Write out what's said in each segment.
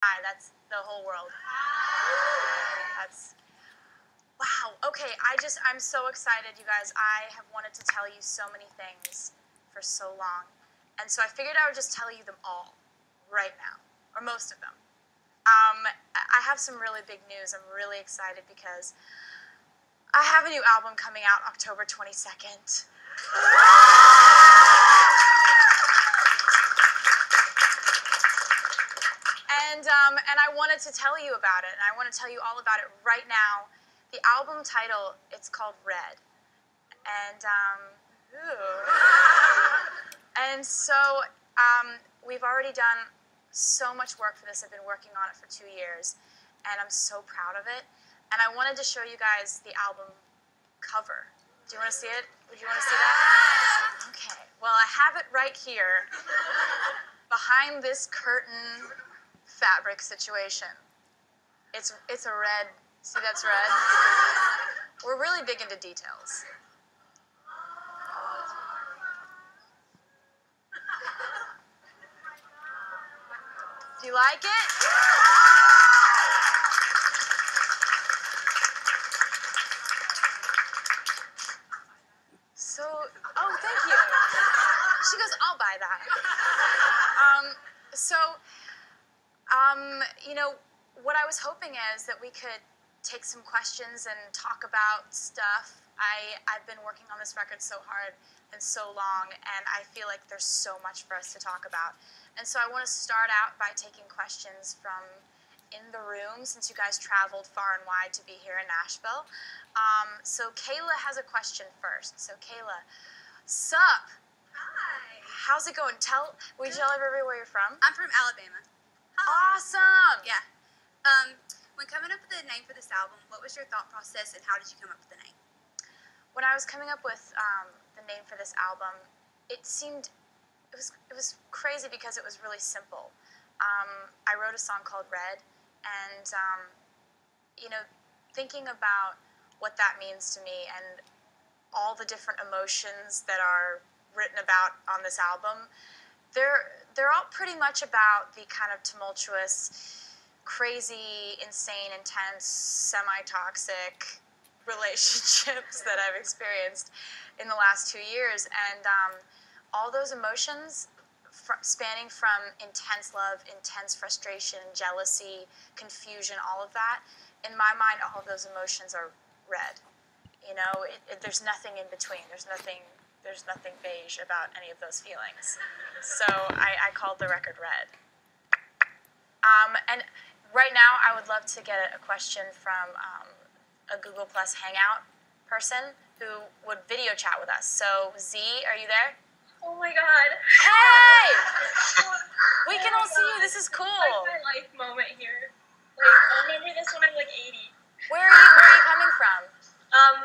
Hi, that's the whole world. That's wow. Okay, I'm so excited, you guys. I have wanted to tell you so many things for so long. And so I figured I would just tell you them all right now, or most of them. I have some really big news. I'm really excited because I have a new album coming out October 22nd. And I wanted to tell you about it, and I want to tell you all about it right now. The album title, it's called Red. And, and so we've already done so much work for this. I've been working on it for 2 years, and I'm so proud of it. And I wanted to show you guys the album cover. Do you want to see it? Would you want to see that? Okay. Well, I have it right here behind this curtain fabric situation. It's a red. See, that's red. We're really big into details. Do you like it? So, oh, thank you. She goes, I'll buy that. You know, what I was hoping is that we could take some questions and talk about stuff. I've been working on this record so hard and so long, and I feel like there's so much for us to talk about. And so I want to start out by taking questions from in the room, since you guys traveled far and wide to be here in Nashville. So Kayla has a question first. So Kayla, sup? Hi. How's it going? Will you tell everybody where you're from? I'm from Alabama. Hi. Awesome. Yeah. When coming up with the name for this album, what was your thought process and how did you come up with the name? When I was coming up with the name for this album, it was crazy because it was really simple. I wrote a song called Red, and you know, thinking about what that means to me and all the different emotions that are written about on this album, they're all pretty much about the kind of tumultuous, crazy, insane, intense, semi-toxic relationships that I've experienced in the last 2 years. And all those emotions spanning from intense love, intense frustration, jealousy, confusion, all of that, in my mind, all of those emotions are red. You know, there's nothing in between. There's nothing beige about any of those feelings. So I called the record Red. And right now, I would love to get a question from a Google Plus Hangout person who would video chat with us. So Z, are you there? Oh my god. Hey! We can all see you. This is cool. Like my life moment here. Like, I'll remember this when I'm like 80. Where are you coming from?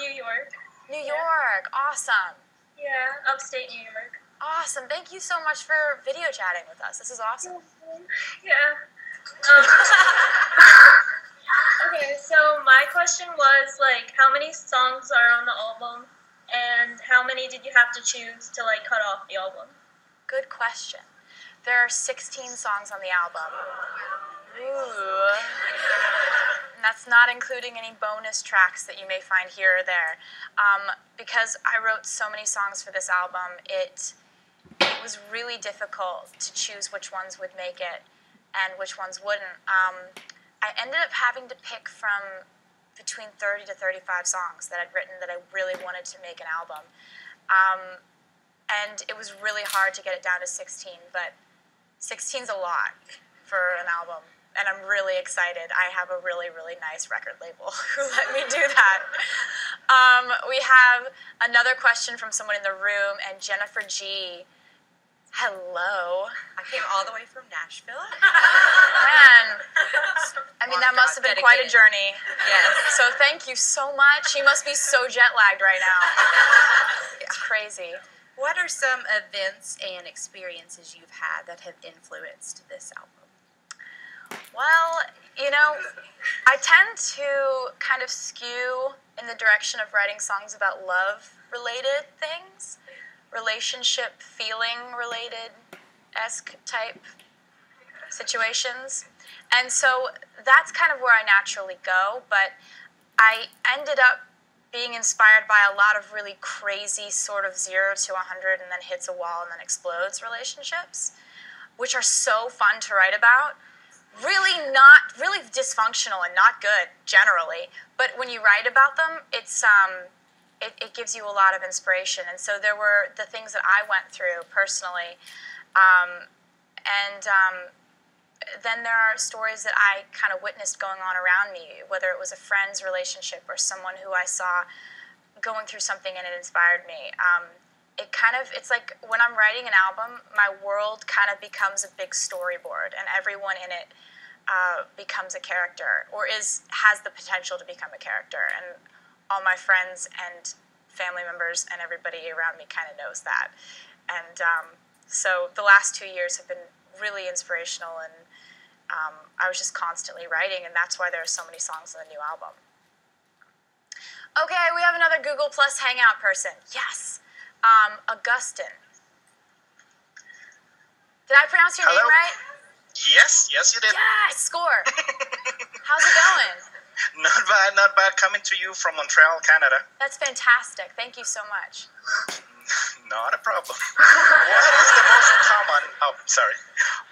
New York. New York. Awesome. Yeah, upstate New York. Awesome. Thank you so much for video chatting with us. This is awesome. Yeah. Okay, so my question was, like, how many songs are on the album, and how many did you have to choose to, like, cut off the album? Good question. There are 16 songs on the album. Ooh. And that's not including any bonus tracks that you may find here or there. Because I wrote so many songs for this album, it was really difficult to choose which ones would make it and which ones wouldn't. I ended up having to pick from between 30 to 35 songs that I'd written that I really wanted to make an album. And it was really hard to get it down to 16, but 16's a lot for an album. And I'm really excited. I have a really, really nice record label who let me do that. We have another question from someone in the room, and Jennifer G. Hello. I came all the way from Nashville. Man, I mean, that must have been quite a journey. Yes. So thank you so much. You must be so jet-lagged right now. It's crazy. What are some events and experiences you've had that have influenced this album? Well, you know, I tend to kind of skew in the direction of writing songs about love-related things, relationship, feeling-related-esque type situations. And so that's kind of where I naturally go, but I ended up being inspired by a lot of really crazy sort of 0 to 100 and then hits a wall and then explodes relationships, which are so fun to write about. Really dysfunctional and not good generally, but when you write about them, it gives you a lot of inspiration. And so there were the things that I went through personally, and then there are stories that I kind of witnessed going on around me, whether it was a friend's relationship or someone who I saw going through something and it inspired me. It's like when I'm writing an album, my world kind of becomes a big storyboard, and everyone in it becomes a character, or has the potential to become a character. And all my friends and family members and everybody around me kind of knows that. And so the last 2 years have been really inspirational, and I was just constantly writing, and that's why there are so many songs on the new album. Okay, we have another Google Plus Hangout person. Yes. Augustin. Did I pronounce your name right? Yes, you did. Yeah, score. How's it going? Not bad. Coming to you from Montreal, Canada. That's fantastic. Thank you so much. Not a problem.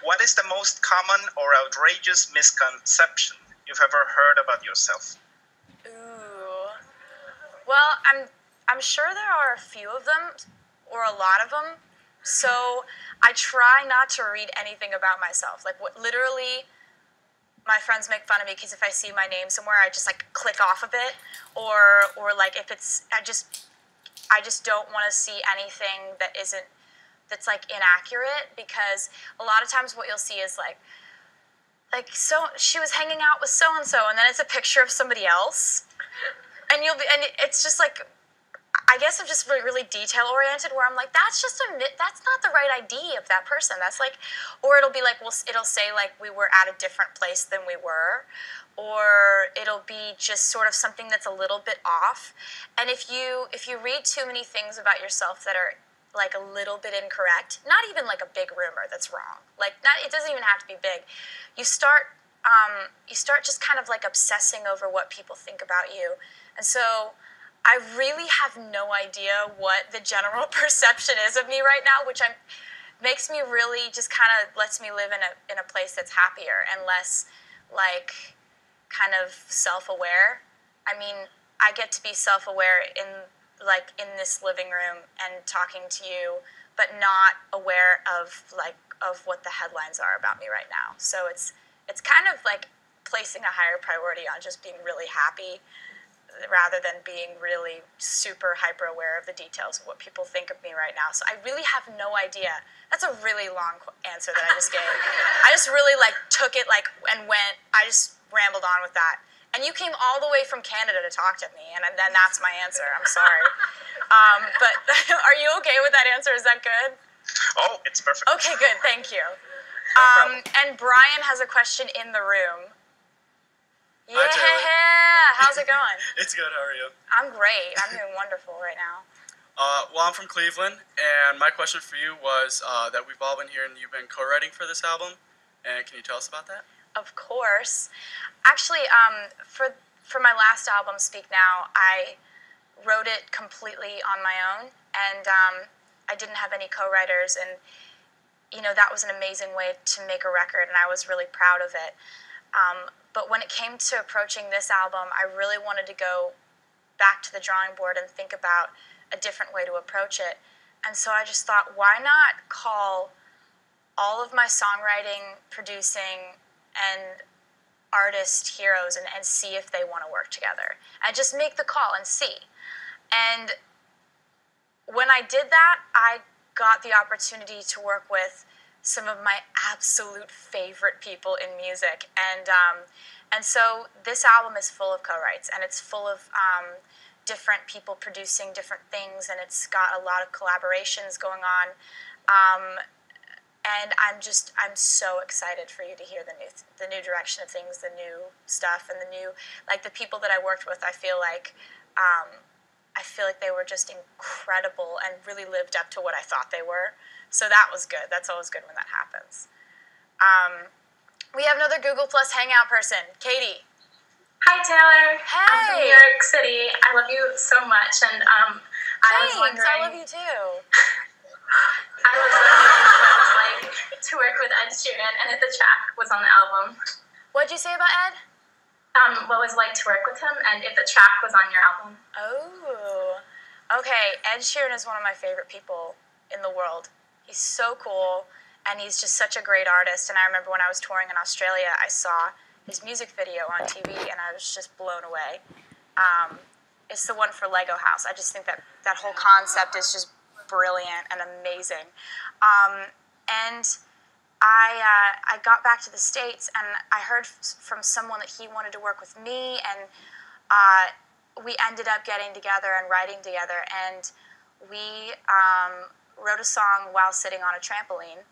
What is the most common or outrageous misconception you've ever heard about yourself? Ooh. Well, I'm sure there are a few of them, or a lot of them. So I try not to read anything about myself. Like, literally, my friends make fun of me because if I see my name somewhere, I just like click off of it, or like if it's I just don't want to see anything that's like inaccurate, because a lot of times what you'll see is like so she was hanging out with so and so, and then it's a picture of somebody else, and it's just like, I guess I'm just really detail oriented, where I'm like, that's not the right ID of that person. That's like, or it'll be like, it'll say like we were at a different place than we were, or it'll be just sort of something that's a little bit off. And if you read too many things about yourself that are like a little bit incorrect, not even like a big rumor that's wrong, like it doesn't even have to be big, you start just kind of like obsessing over what people think about you. And so I really have no idea what the general perception is of me right now, which makes me really just kind of lets me live in a place that's happier and less like kind of self-aware. I mean, I get to be self-aware in this living room and talking to you, but not aware of what the headlines are about me right now. So it's kind of like placing a higher priority on just being really happy, rather than being really super hyper aware of the details of what people think of me right now. So I really have no idea. That's a really long answer that I just gave. I just really took it I just rambled on with that. And you came all the way from Canada to talk to me, and then that's my answer. I'm sorry. But are you okay with that answer? Is that good? Oh, it's perfect. Okay, good. Thank you. And Brian has a question in the room. Yeah, how's it going? It's good, how are you? I'm great. I'm doing wonderful right now. Well, I'm from Cleveland, and my question for you was that we've all been here and you've been co-writing for this album, and can you tell us about that? Of course. Actually, for my last album, Speak Now, I wrote it completely on my own, and I didn't have any co-writers, and that was an amazing way to make a record, and I was really proud of it. But when it came to approaching this album, I really wanted to go back to the drawing board and think about a different way to approach it. And so I just thought, why not call all of my songwriting, producing, and artist heroes and see if they want to work together. And just make the call and see. And when I did that, I got the opportunity to work with some of my absolute favorite people in music, and so this album is full of co-writes, and it's full of different people producing different things, and it's got a lot of collaborations going on, and I'm so excited for you to hear the new direction of things, the new stuff, and the new, like, the people that I worked with. I feel like they were just incredible and really lived up to what I thought they were. So that was good. That's always good when that happens. We have another Google Plus Hangout person, Katie. Hi, Taylor. Hey. I'm from New York City. I love you so much, and I was Thanks, wondering. I love you too. I was wondering what it was like to work with Ed Sheeran, and if the track was on the album. What'd you say about Ed? What it was like to work with him, and if the track was on your album. Oh, okay. Ed Sheeran is one of my favorite people in the world. He's so cool, and he's just such a great artist. And I remember when I was touring in Australia, I saw his music video on TV, and I was just blown away. It's the one for Lego House. I just think that that whole concept is just brilliant and amazing. And I got back to the States, and I heard from someone that he wanted to work with me, and we ended up getting together and writing together, and we wrote a song while sitting on a trampoline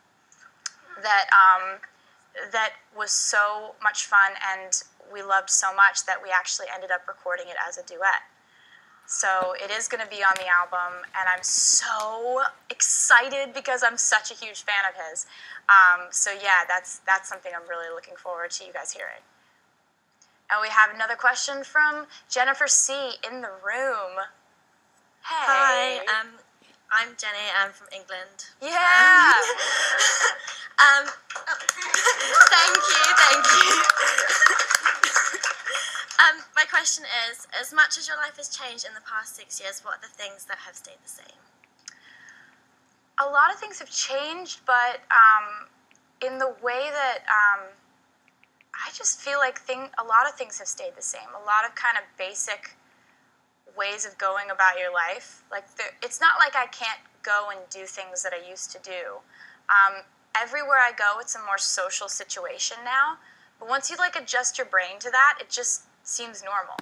that was so much fun, and we loved so much that we actually ended up recording it as a duet. So it is going to be on the album, and I'm so excited because I'm such a huge fan of his. So yeah, that's something I'm really looking forward to you guys hearing. And we have another question from Jennifer C. in the room. Hey. Hi, I'm Jenny. I'm from England. Yeah. Thank you. My question is, as much as your life has changed in the past 6 years, what are the things that have stayed the same? A lot of things have changed, but in the way that I just feel like a lot of things have stayed the same. A lot of kind of basic ways of going about your life. Like it's not like I can't go and do things that I used to do. Everywhere I go, it's a more social situation now. But once you like adjust your brain to that, it just seems normal.